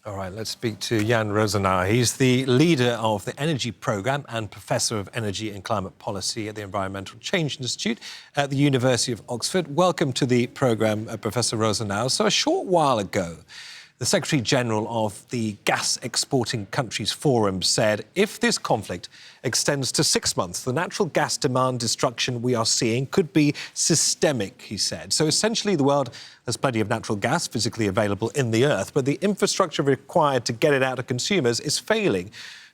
All right, let's speak to Jan Rosenauer. He's the leader of the Energy Programme and Professor of Energy and Climate Policy at the Environmental Change Institute at the University of Oxford. Welcome to the programme, Professor Rosenauer. So a short while ago, the Secretary-General of the Gas Exporting Countries Forum said if this conflict extends to 6 months, the natural gas demand destruction we are seeing could be systemic, he said. So essentially the world has plenty of natural gas physically available in the earth, but the infrastructure required to get it out to consumers is failing.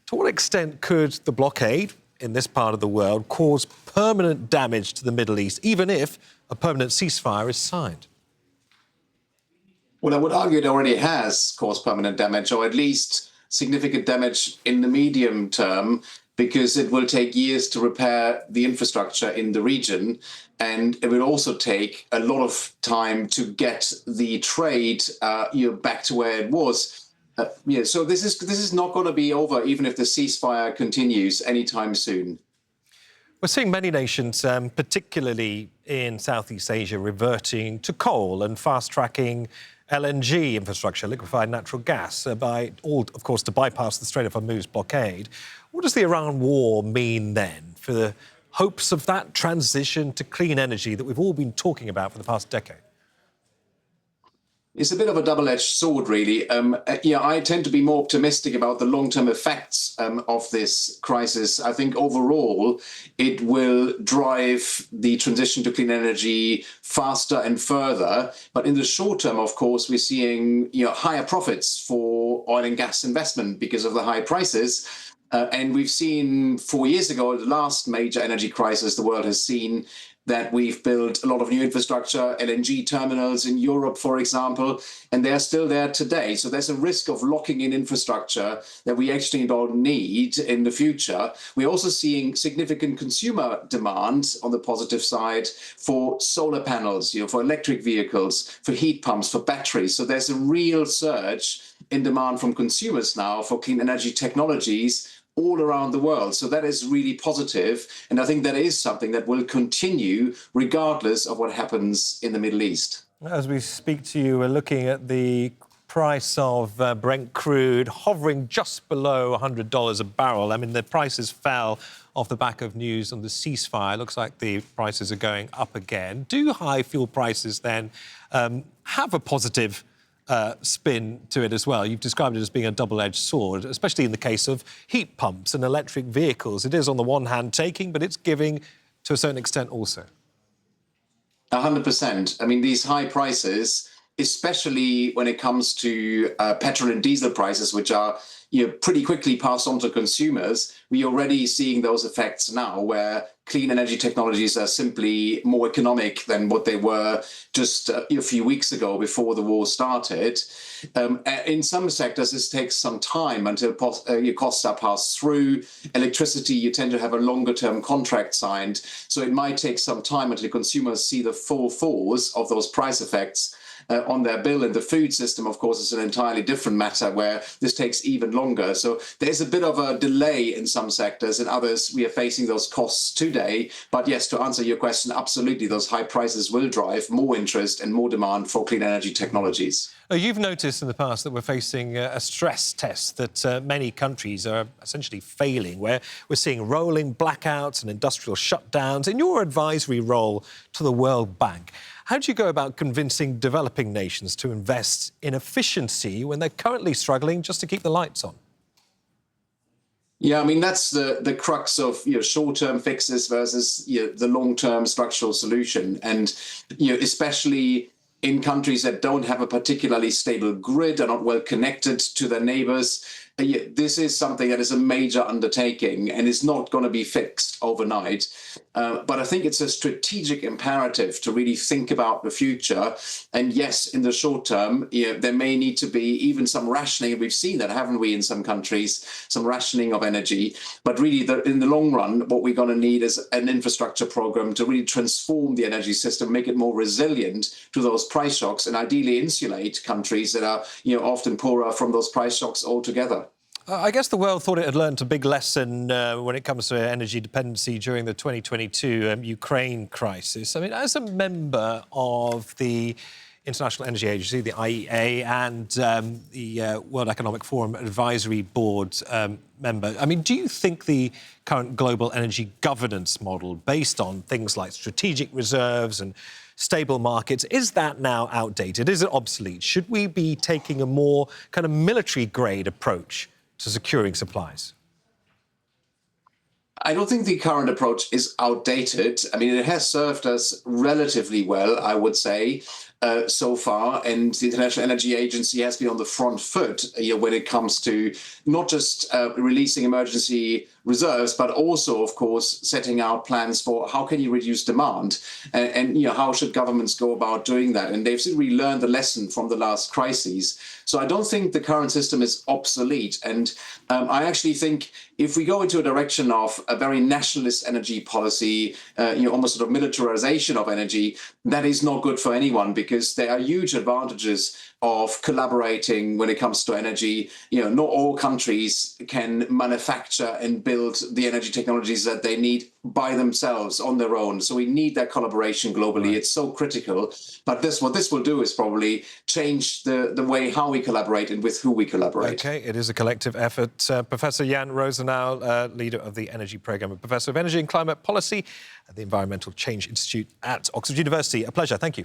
To what extent could the blockade in this part of the world cause permanent damage to the Middle East, even if a permanent ceasefire is signed? Well, I would argue it already has caused permanent damage, or at least significant damage in the medium term, because it will take years to repair the infrastructure in the region. And it will also take a lot of time to get the trade back to where it was. So this is not going to be over, even if the ceasefire continues anytime soon. We're seeing many nations, particularly in Southeast Asia, reverting to coal and fast-tracking LNG infrastructure, liquefied natural gas, to bypass the Strait of Hormuz blockade. What does the Iran war mean then for the hopes of that transition to clean energy that we've all been talking about for the past decade? It's a bit of a double-edged sword, really. I tend to be more optimistic about the long-term effects of this crisis. I think overall it will drive the transition to clean energy faster and further. But in the short term, of course, we're seeing higher profits for oil and gas investment because of the high prices. And we've seen 4 years ago, the last major energy crisis the world has seen, that we've built a lot of new infrastructure, LNG terminals in Europe, for example, and they're still there today. So there's a risk of locking in infrastructure that we actually don't need in the future. We're also seeing significant consumer demand on the positive side for solar panels, for electric vehicles, for heat pumps, for batteries. So there's a real surge in demand from consumers now for clean energy technologies all around the world. So that is really positive. And I think that is something that will continue regardless of what happens in the Middle East. As we speak to you, we're looking at the price of Brent crude hovering just below $100 a barrel. I mean, the prices fell off the back of news on the ceasefire. Looks like the prices are going up again. Do high fuel prices then have a positive spin to it as well? You've described it as being a double-edged sword, especially in the case of heat pumps and electric vehicles. It is on the one hand taking, but it's giving to a certain extent also. 100%. I mean, these high prices, especially when it comes to petrol and diesel prices, which are pretty quickly passed on to consumers, we're already seeing those effects now, where clean energy technologies are simply more economic than what they were just a few weeks ago before the war started. In some sectors, this takes some time until your costs are passed through. Electricity, you tend to have a longer-term contract signed, so it might take some time until consumers see the full force of those price effects on their bill. And the food system, of course, is an entirely different matter where this takes even longer. So there's a bit of a delay in some sectors. In others, we are facing those costs today. But yes, to answer your question, absolutely, those high prices will drive more interest and more demand for clean energy technologies. You've noticed in the past that we're facing a stress test that many countries are essentially failing, where we're seeing rolling blackouts and industrial shutdowns. In your advisory role to the World Bank, how do you go about convincing developing nations to invest in efficiency when they're currently struggling just to keep the lights on? Yeah, I mean, that's the crux of short-term fixes versus the long-term structural solution. And especially in countries that don't have a particularly stable grid, are not well connected to their neighbors, this is something that is a major undertaking and is not going to be fixed overnight. But I think it's a strategic imperative to really think about the future. And yes, in the short term, there may need to be even some rationing. We've seen that, haven't we, in some countries, some rationing of energy. But really, in the long run, what we're going to need is an infrastructure program to really transform the energy system, make it more resilient to those price shocks, and ideally insulate countries that are often poorer from those price shocks altogether. I guess the world thought it had learned a big lesson when it comes to energy dependency during the 2022 Ukraine crisis. I mean, as a member of the International Energy Agency, the IEA, and the World Economic Forum Advisory Board member. I mean, do you think the current global energy governance model, based on things like strategic reserves and stable markets, is that now outdated? Is it obsolete? Should we be taking a more kind of military-grade approach to securing supplies? I don't think the current approach is outdated. I mean, it has served us relatively well, I would say, so far. And the International Energy Agency has been on the front foot, when it comes to not just releasing emergency reserves, but also, of course, setting out plans for how can you reduce demand and how should governments go about doing that. And they've really learned the lesson from the last crises. So I don't think the current system is obsolete. And I actually think if we go into a direction of a very nationalist energy policy, almost sort of militarization of energy, that is not good for anyone, because there are huge advantages of collaborating when it comes to energy. Not all countries can manufacture and build the energy technologies that they need by themselves on their own. So we need that collaboration globally. Right. It's so critical. But what this will do is probably change the way how we collaborate and with who we collaborate. OK, it is a collective effort. Professor Jan Rosenau, leader of the Energy Programme and Professor of Energy and Climate Policy at the Environmental Change Institute at Oxford University. A pleasure. Thank you.